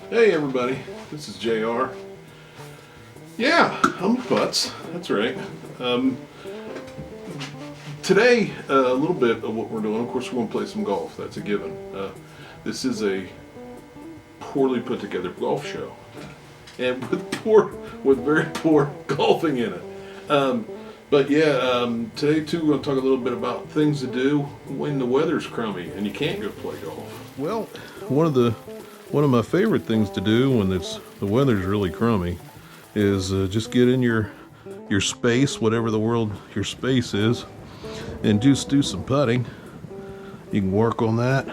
Hey everybody, this is JR. Yeah, I'm Butts. That's right. Today, a little bit of what we're doing. Of course, we're going to play some golf. That's a given. This is a poorly put together golf show, and with very poor golfing in it. But yeah, today too, we're going to talk a little bit about things to do when the weather's crummy and you can't go play golf. Well, one of my favorite things to do when the weather's really crummy is just get in your space, whatever the world your space is, and just do some putting. You can work on that.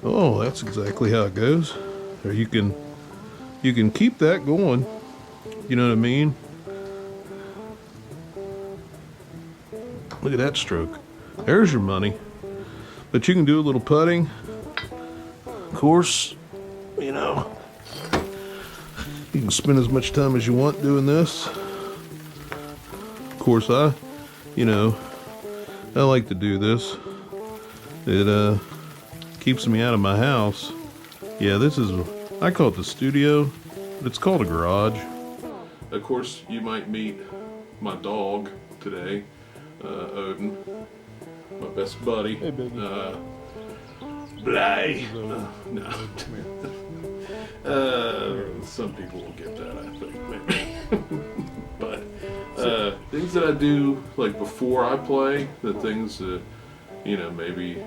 Oh, that's exactly how it goes. Or you can keep that going. You know what I mean? Look at that stroke. There's your money. But you can do a little putting. Of course, you know, you can spend as much time as you want doing this. Of course, I like to do this. It keeps me out of my house. Yeah, I call it the studio, but it's called a garage. Of course, you might meet my dog today, Odin, my best buddy. Hey, baby. Bly. No. Some people will get that, I think, maybe. But things that I do like before I play, the things that maybe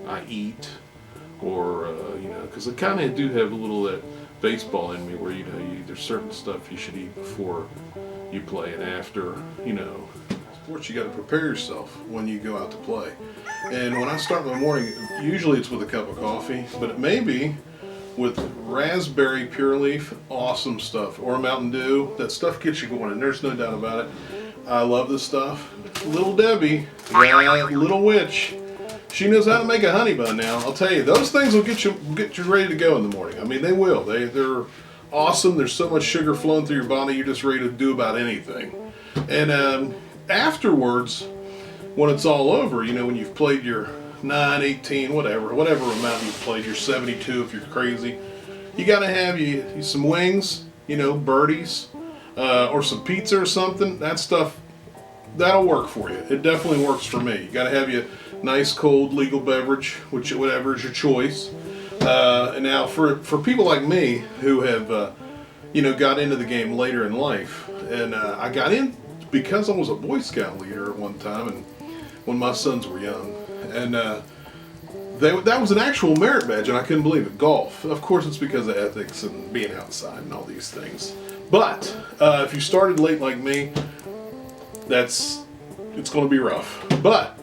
I eat, or because I kind of do have a little of that baseball in me, where there's certain stuff you should eat before you play and after. Sports, you got to prepare yourself when you go out to play. And when I start my morning, usually it's with a cup of coffee, but it may be with raspberry pure leaf, awesome stuff, or a Mountain Dew. That stuff gets you going, and there's no doubt about it. I love this stuff. Little Debbie, little witch, she knows how to make a honey bun now. I'll tell you, those things will get you ready to go in the morning. I mean, they will. They're awesome. There's so much sugar flowing through your body, you're just ready to do about anything. And afterwards, when it's all over, when you've played your 9, 18, whatever amount you've played, your 72 if you're crazy, you got to have you some wings, birdies, or some pizza or something. That stuff, that'll work for you. It definitely works for me. You got to have you a nice cold legal beverage, whatever is your choice. And now for people like me who have got into the game later in life, and I got in because I was a Boy Scout leader at one time, and when my sons were young, and that was an actual merit badge, and I couldn't believe it. Golf, of course, it's because of ethics and being outside and all these things. But if you started late like me, it's going to be rough. But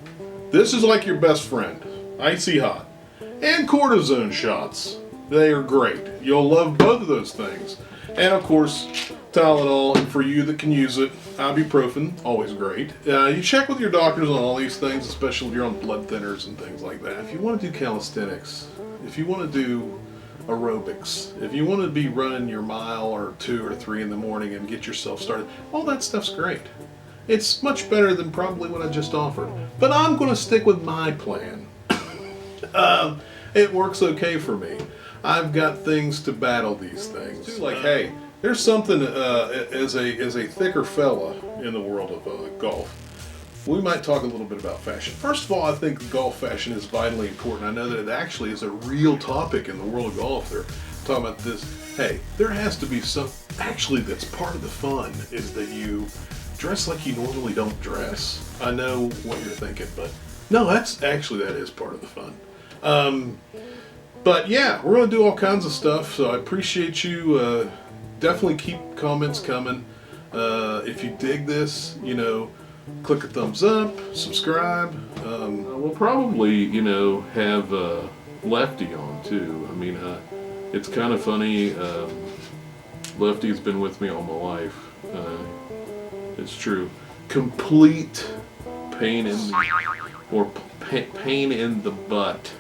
this is like your best friend, Icy Hot, and cortisone shots. They are great. You'll love both of those things, and of course, Tylenol, and for you that can use it, ibuprofen, always great. You check with your doctors on all these things, especially if you're on blood thinners and things like that. If you want to do calisthenics, if you want to do aerobics, if you want to be running your mile or 2 or 3 in the morning and get yourself started, all that stuff's great. It's much better than probably what I just offered. But I'm going to stick with my plan. It works okay for me. I've got things to battle these things. Like, hey, there's something as a thicker fella in the world of golf. We might talk a little bit about fashion. First of all, I think golf fashion is vitally important. I know that it actually is a real topic in the world of golf. They're talking about this. Hey, there has to be some. Actually, that's part of the fun is that you dress like you normally don't dress. I know what you're thinking, but no, that is part of the fun. But yeah, we're going to do all kinds of stuff. So I appreciate you. Definitely keep comments coming. If you dig this, click a thumbs up, subscribe. We'll probably, have Lefty on too. I mean, it's kind of funny. Lefty's been with me all my life. It's true. Complete pain in the butt.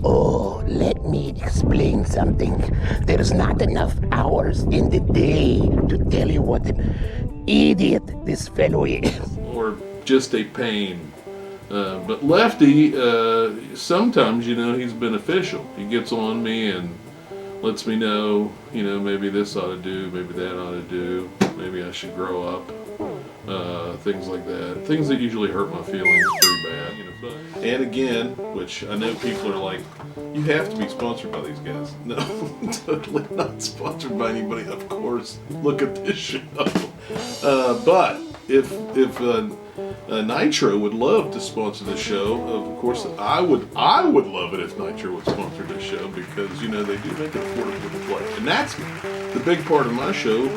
Oh, let me explain something. There's not enough hours in the day to tell you what an idiot this fellow is. Or just a pain But Lefty, sometimes, he's beneficial. He gets on me and lets me know, maybe this ought to do, maybe that ought to do, maybe I should grow up, things like that. Things that usually hurt my feelings pretty bad. And again, which I know people are like, you have to be sponsored by these guys. No, totally not sponsored by anybody, of course. Look at this show. But if Nitro would love to sponsor the show, of course I would love it if Nitro would sponsor this show, because they do make it affordable to play. And that's the big part of my show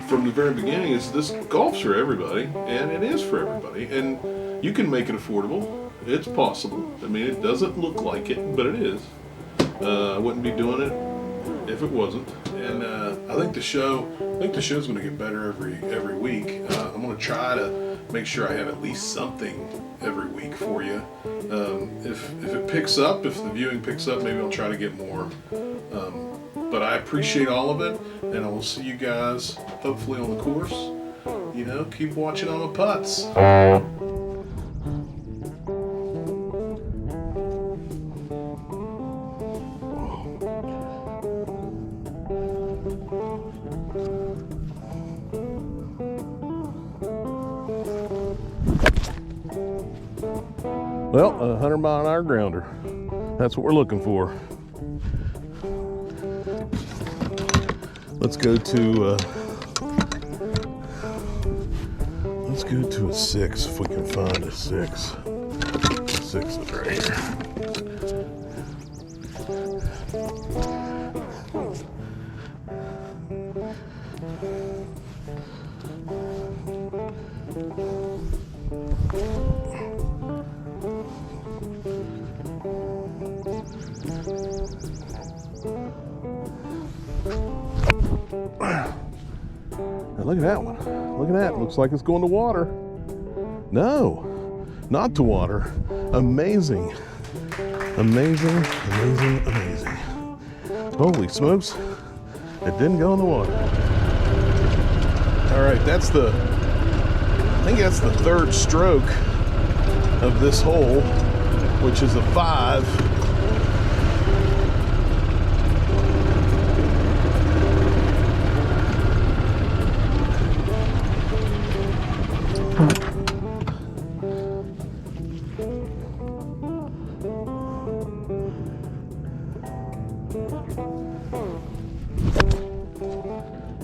from the very beginning, is this golf's for everybody, and it is for everybody, and you can make it affordable. It's possible. I mean, it doesn't look like it, but it is. I wouldn't be doing it if it wasn't. And I think the show's going to get better every week. I'm going to try to make sure I have at least something every week for you. If it picks up, if the viewing picks up, maybe I'll try to get more. But I appreciate all of it, and I will see you guys hopefully on the course. Keep watching on the putts. Well, a 100-mile-an-hour grounder. That's what we're looking for. Let's go to a 6 if we can find a 6. 6 is right here. Look at that one. Look at that. Looks like it's going to water. No, not to water. Amazing. Amazing, amazing, amazing. Holy smokes. It didn't go in the water. All right, I think that's the third stroke of this hole, which is a 5.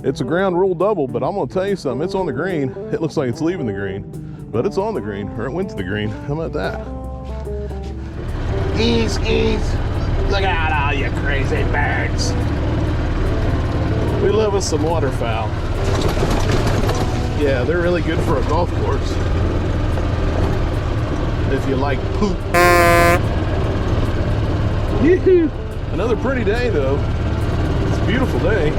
It's a ground rule double, but I'm going to tell you something. It's on the green. It looks like it's leaving the green, but it's on the green, or it went to the green. How about that? Ease. Look out, all you crazy birds. We love us some waterfowl. Yeah, they're really good for a golf course. If you like poop. Another pretty day, though. It's a beautiful day.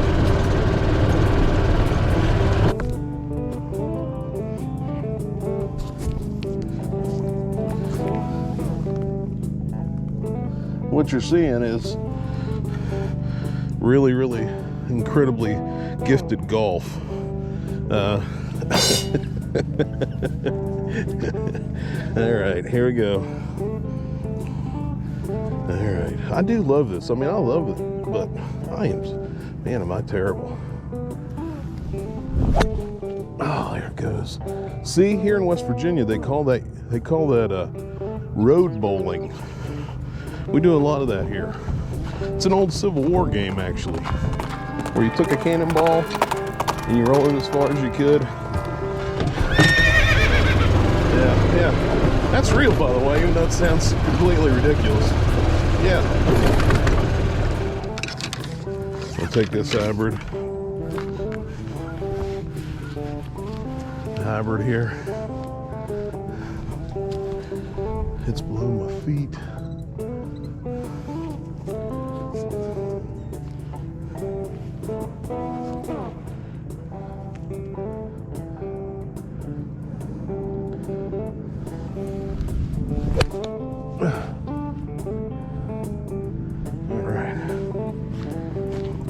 What you're seeing is really, really incredibly gifted golf. All right, here we go. All right, I do love this. I mean, I love it, but am I terrible. Oh, there it goes. See, here in West Virginia, they call that road bowling. We do a lot of that here. It's an old Civil War game, actually, where you took a cannonball and you roll it as far as you could. Yeah. That's real, by the way, even though it sounds completely ridiculous. Yeah. I'll take this hybrid. Hybrid here. It's below my feet.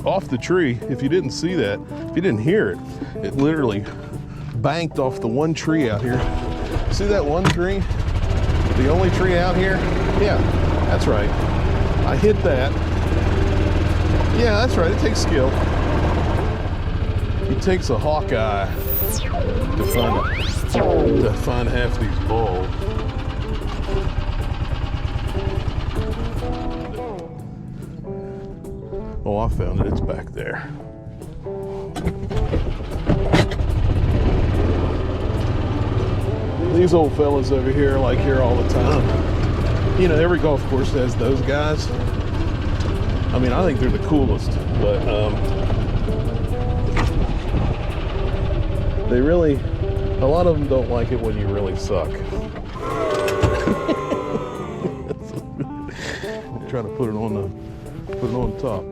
Off the tree, if you didn't see that, if you didn't hear it, it literally banked off the one tree out here. See that one tree? The only tree out here? Yeah, that's right. I hit that. Yeah, that's right. It takes skill. It takes a Hawkeye to find half these balls. Oh, I found it. It's back there. These old fellas over here like here all the time. You know, every golf course has those guys. I mean, I think they're the coolest, but they really, a lot of them don't like it when you really suck. Try to put it on top.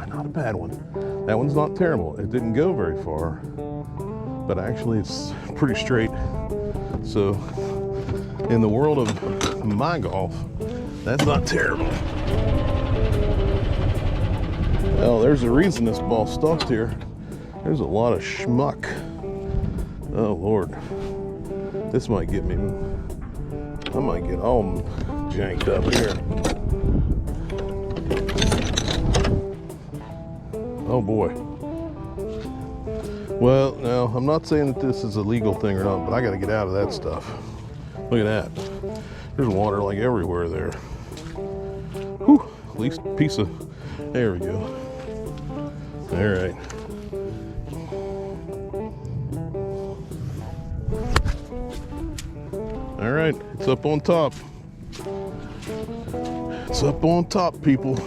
Not a bad one. That one's not terrible. It didn't go very far, but actually it's pretty straight. So in the world of my golf, that's not terrible. Well, there's a reason this ball stopped here. There's a lot of schmuck. Oh Lord, this might get me. I might get all janked up here. Oh boy. Well, now, I'm not saying that this is a legal thing or not, but I gotta get out of that stuff. Look at that. There's water like everywhere there. Whew, at least a piece of, there we go. All right. All right, it's up on top. It's up on top, people.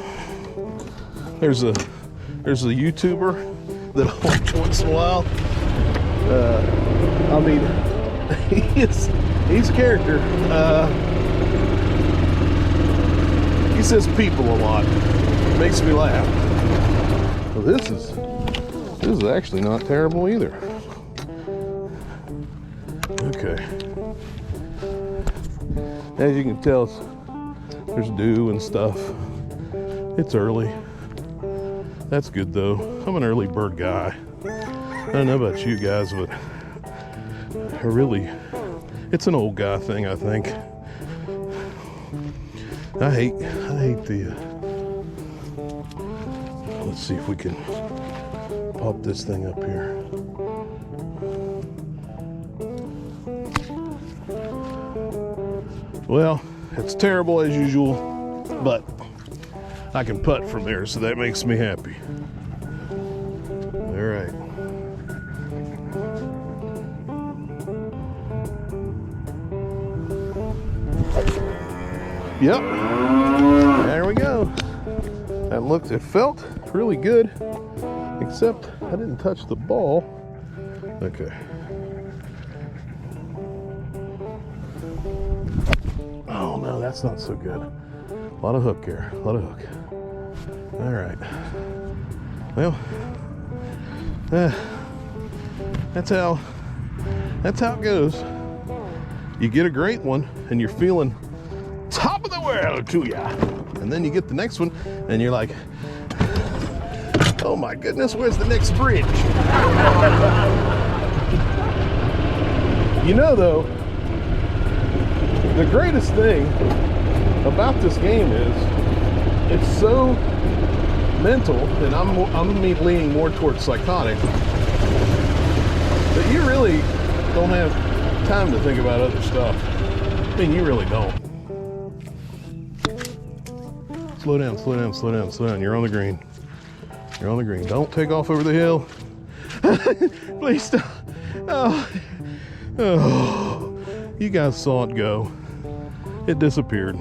There's a YouTuber that I watch once in a while. I mean, he's a character. He says people a lot. Makes me laugh. Well, this is actually not terrible either. Okay. As you can tell, there's dew and stuff. It's early. That's good though. I'm an early bird guy. I don't know about you guys, but it's an old guy thing, I think. I hate the, let's see if we can pop this thing up here. Well, it's terrible as usual, but I can putt from there, so that makes me happy. All right. Yep. There we go. It felt really good, except I didn't touch the ball. Okay. Oh no, that's not so good. A lot of hook here, a lot of hook. All right. Well, that's how it goes. You get a great one and you're feeling top of the world to ya. And then you get the next one and you're like, oh my goodness, where's the next bridge? You know though, the greatest thing about this game is it's so mental, and I'm leaning more towards psychotic, that you really don't have time to think about other stuff. I mean, you really don't. Slow down, slow down, slow down, slow down. You're on the green. You're on the green. Don't take off over the hill. Please stop. Oh. You guys saw it go. It disappeared.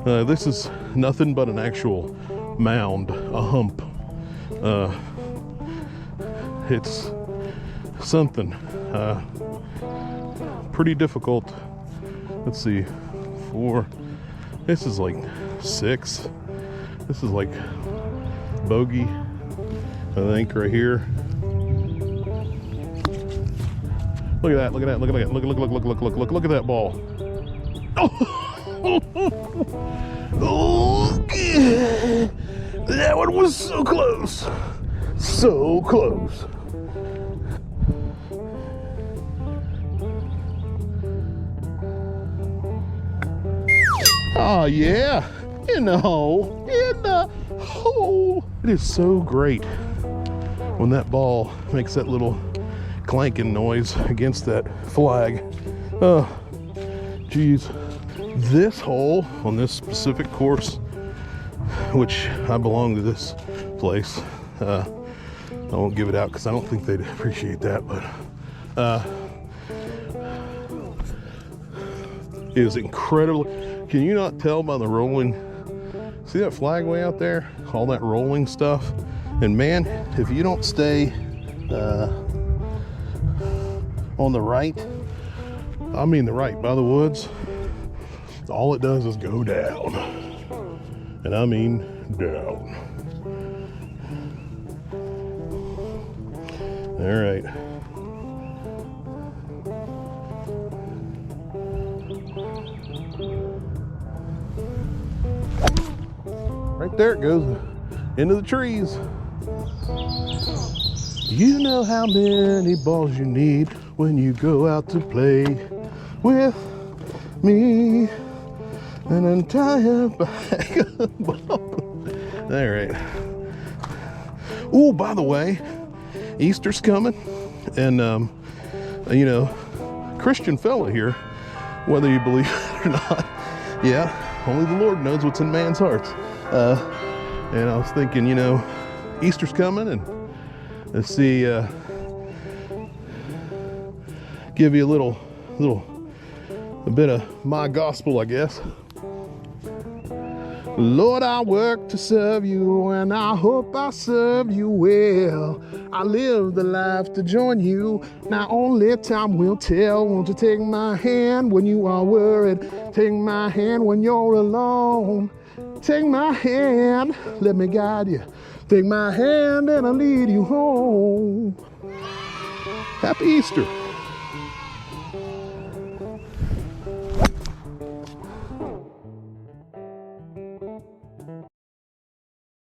This is nothing but an actual mound, a hump. It's something pretty difficult. Let's see, 4. This is like 6. This is like bogey, I think, right here. Look at that, look at that, look at that, look at that ball. Oh, That one was so close. So close. Oh yeah, in the hole, in the hole. It is so great when that ball makes that little clanking noise against that flag. Oh, geez. This hole on this specific course, which I belong to this place, I won't give it out because I don't think they'd appreciate that, but it is incredible. Can you not tell by the rolling? See that flag way out there? All that rolling stuff. And man, if you don't stay on the right, I mean the right by the woods, all it does is go down. And I mean down. All right. Right there it goes into the trees. You know how many balls you need when you go out to play with me. An entire bag of balls. All right. Oh, by the way, Easter's coming, and you know, Christian fella here, whether you believe it or not, yeah, only the Lord knows what's in man's hearts. And I was thinking, you know, Easter's coming, and let's see, give you a bit of my gospel, I guess. Lord, I work to serve you, and I hope I serve you well. I live the life to join you. Now only time will tell. Won't you take my hand when you are worried? Take my hand when you're alone. Take my hand, let me guide you. Take my hand and I'll lead you home. Happy Easter.